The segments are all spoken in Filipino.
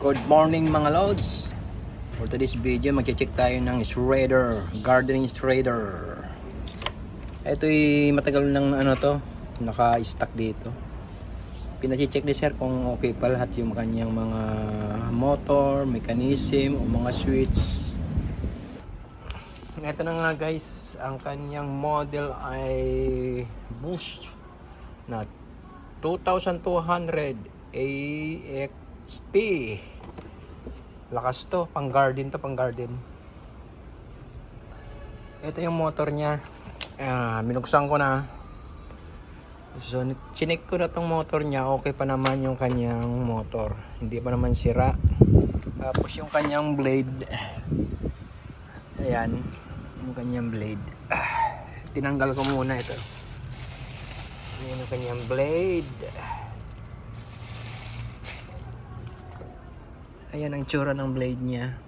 Good morning mga lods. For today's video, mag-check tayo ng shredder, gardening shredder. Ito'y matagal nang naka-stock dito. Pina-check ni sir kung okay pa lahat yung kanyang mga motor, mechanism o mga switch. Ito na nga guys, ang kanyang model ay Bosch na 2200 AXT. Lakas to, pang garden to, pang garden. Ito yung motor niya. Binuksan ko na. So, chinek ko na tong motor niya. Okay pa naman yung kanyang motor. Hindi pa naman sira. Tapos yung kanyang blade. Ayan. Yung kanyang blade. Tinanggal ko muna ito. Ayan yung kanyang blade. Ayan ang itsura ng blade niya.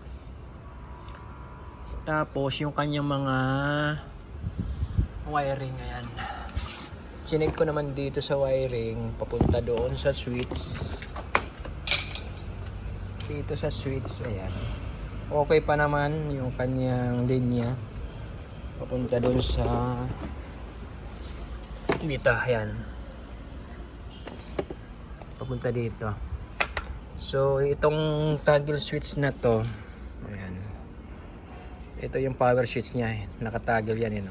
Tapos yung kanyang mga wiring, ayan. Chinek ko naman dito sa wiring, papunta doon sa switch. Dito sa switch, ayan. Okay pa naman yung kanyang linya. Papunta doon sa dito, ayan. Papunta dito. So, itong toggle switch na to, ayan. Ito yung power switch niya, nakatoggle yan, yun.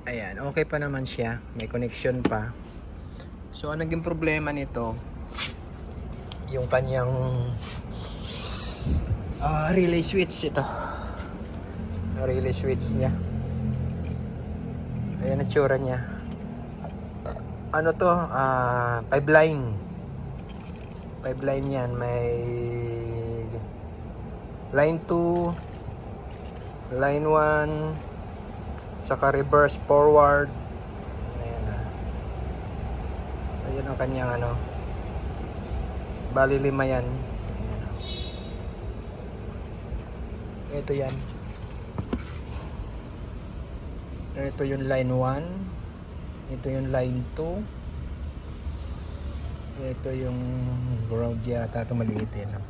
Ayan, okay pa naman siya, may connection pa. So, ang naging problema nito, yung kanyang relay switch ito. Relay switch niya. Ayan ang tsura niya. Ano to? 5 line yan. May line 2, line 1, saka reverse forward. Ayan na. Ayan ang kanyang bali 5 yan. Ayan. Ito yan. Ito yung line 1. Ito yung line 2. Ito yung ground yata. Ito maliit eh, no?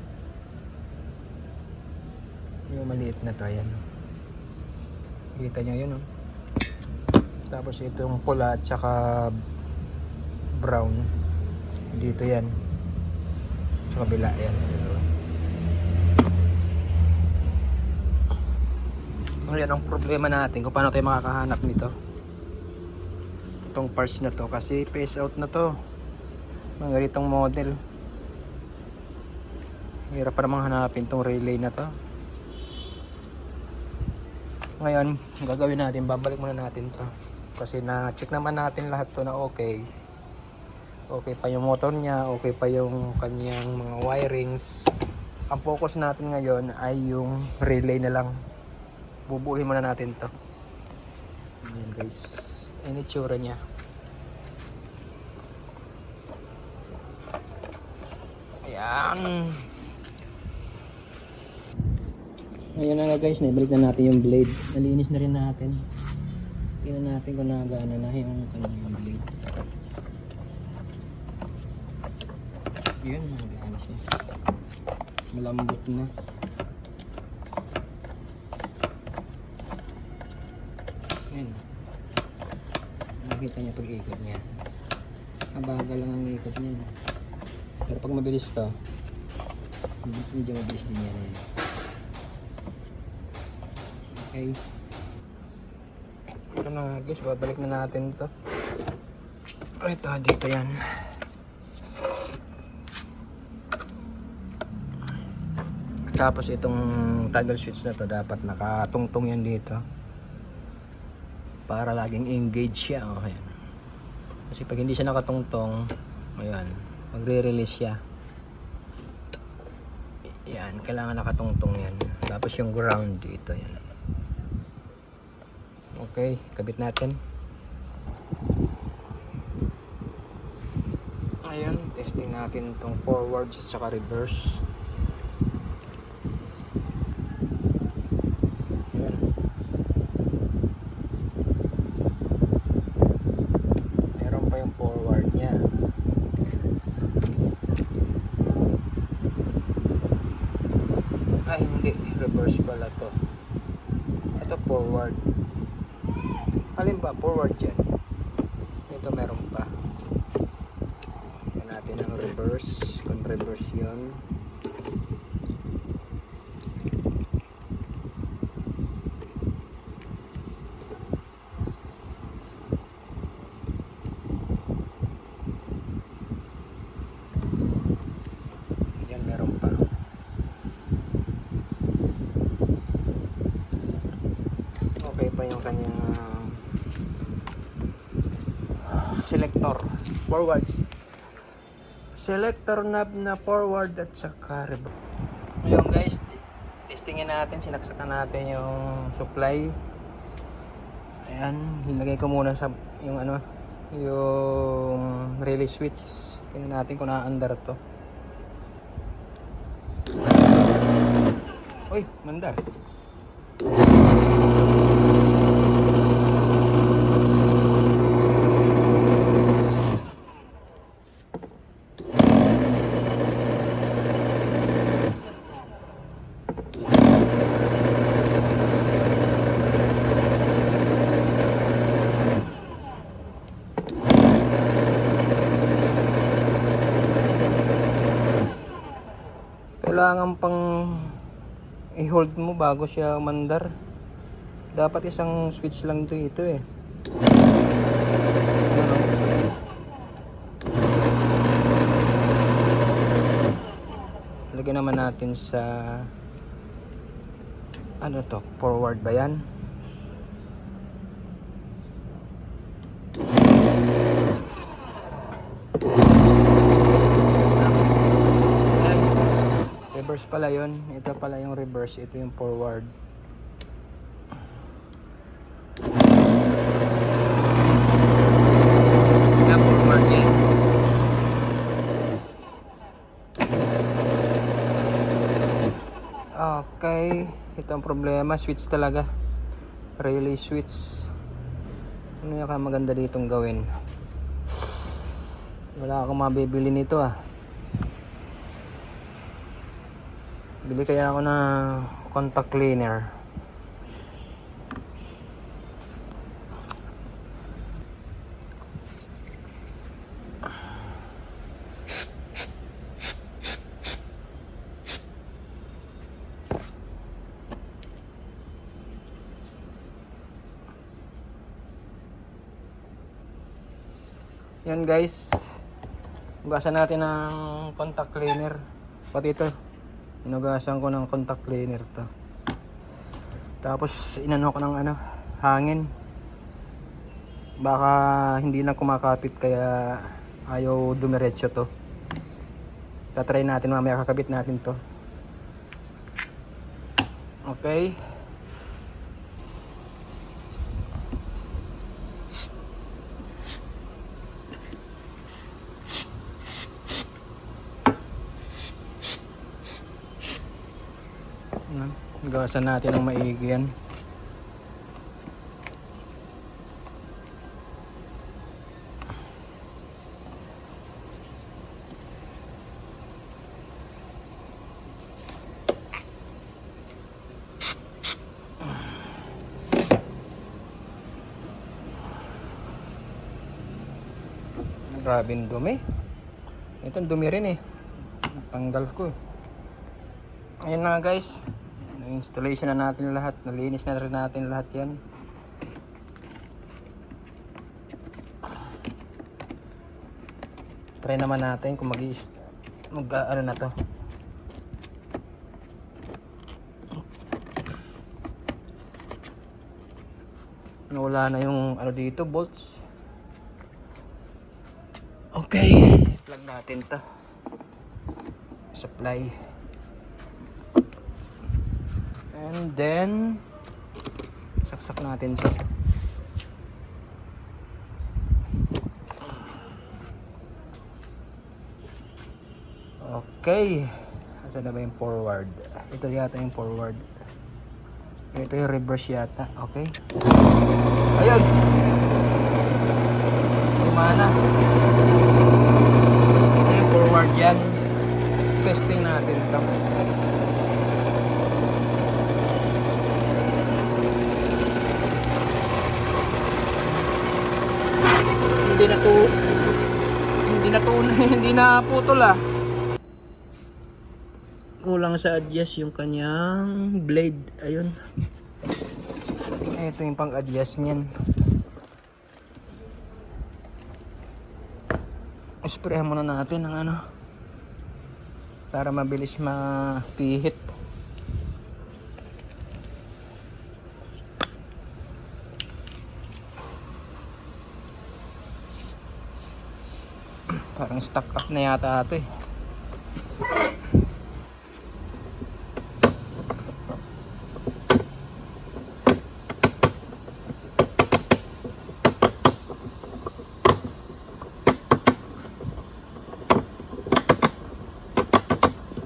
Yung maliit na to, ayan. Kita nyo yun, no? Tapos itong pula at saka brown. Dito yan. Sa kabila, yan. Ayan ang problema natin kung paano tayo makakahanap nito. Itong parts na to kasi phase out na to. Mga ganitong model. Hirap pa namang hanapin tong relay na to. Ngayon, gagawin natin, babalik muna natin to. Kasi na-check naman natin lahat to na okay. Okay pa yung motor niya, okay pa yung kanyang mga wirings. Ang focus natin ngayon ay yung relay na lang. Bubuhin muna natin to. Ayan guys, ang itsura niya. Ayan. Ayan na nga guys, naibalik na natin yung blade. Nalinis na rin natin. Tingnan natin kung nagana na yung kanyang blade. Yun, nagana siya. Malambot na. Ayan. Nakita niya pag-ikot niya. Mabagal lang ang ikot niya. Pero pag mabilis to, medyo mabilis din yan. Okay. Ito na guys, babalik na natin to. Ito, dito yan. Tapos itong toggle switch na to, dapat nakatungtong yan dito. Para laging engage siya. Ayan. Kasi pag hindi siya nakatungtong, ayan, magre-release siya. Yan, kailangan nakatungtong yan. Tapos yung ground dito, yan. Okay, kabit natin. Ayan, testing natin itong forwards at saka reverse. Ayan. Meron pa yung forward niya. Ay, hindi. Reverse pala to. Ito forward. Alin ba? Forward yan. Ito meron pa. Yan natin ang reverse. Kung reverse yun. Yan meron pa. Okay pa yung kanyang selector forward, selector knob na forward at saka reverse. Ngayon guys, testingin natin, sinaksakan natin yung supply. Ayan, nilagay ko muna sa yung ano, yung relay switch. Tingnan natin kung na-under to. Uy, mandar. Kailangan pang i-hold mo bago siya umandar. Dapat isang switch lang ito eh. Lagyan naman natin sa ano to, forward ba yan? Reverse pala yun. Ito pala yung reverse. Ito yung forward. Na forward yan. Okay. Ito ang problema. Switch talaga. Relay switch. Ano yung maganda ditong gawin? Wala akong mabibili nito ah. Bili kaya ako na contact cleaner. Yan guys. Hugasan natin ng contact cleaner. Pati ito. Inugasan ko ng contact cleaner to. Tapos inano ko ng ano, hangin. Baka hindi na kumakapit kaya ayaw dumiretso to. Tatry natin mamaya, kakabit natin to. Okay. Gawasan natin ng maigi yan. Grabing dumi. Ito dumi rin eh. Tanggal ko eh. Ayun na guys. Installation na natin lahat. Nalinis na rin natin lahat yan. Try naman natin kung ano na to. Nawala na yung ano dito, bolts. Okay. Plug natin to. Supply. And then saksak natin to. Okay. Ito na ba yung forward? Ito yata yung forward. Ito yung reverse yata. Okay. Ayun. Gumana. Ito yung forward yan. Testing natin ito. hindi na putol ah. Kulang sa adjust yung kanyang blade. Ayun. Ito yung pang-adjust niyan. Sprayan muna natin ng ano para mabilis mapihit. Parang stuck up na yata ito eh.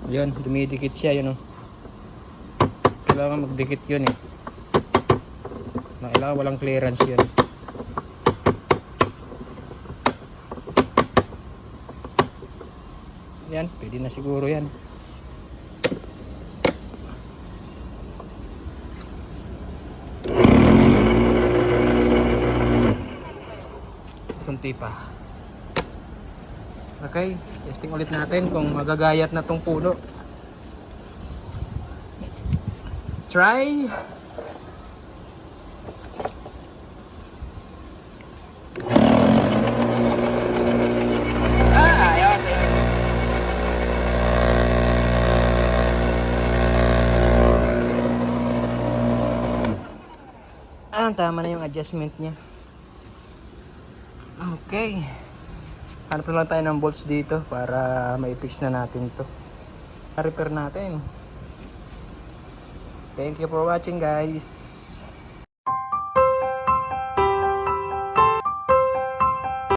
Yun, dumidikit siya yun oh. Kailangan magdikit yun eh. Kailangan walang clearance yun. Yan, pwede na siguro yan. Kunti pa. Okay, testing ulit natin kung magagayat na tong puno. Try. Ayos. Tama na yung adjustment niya. Okay. Hanap lang tayo ng bolts dito para ma-fix na natin to. Repair natin. Thank you for watching guys.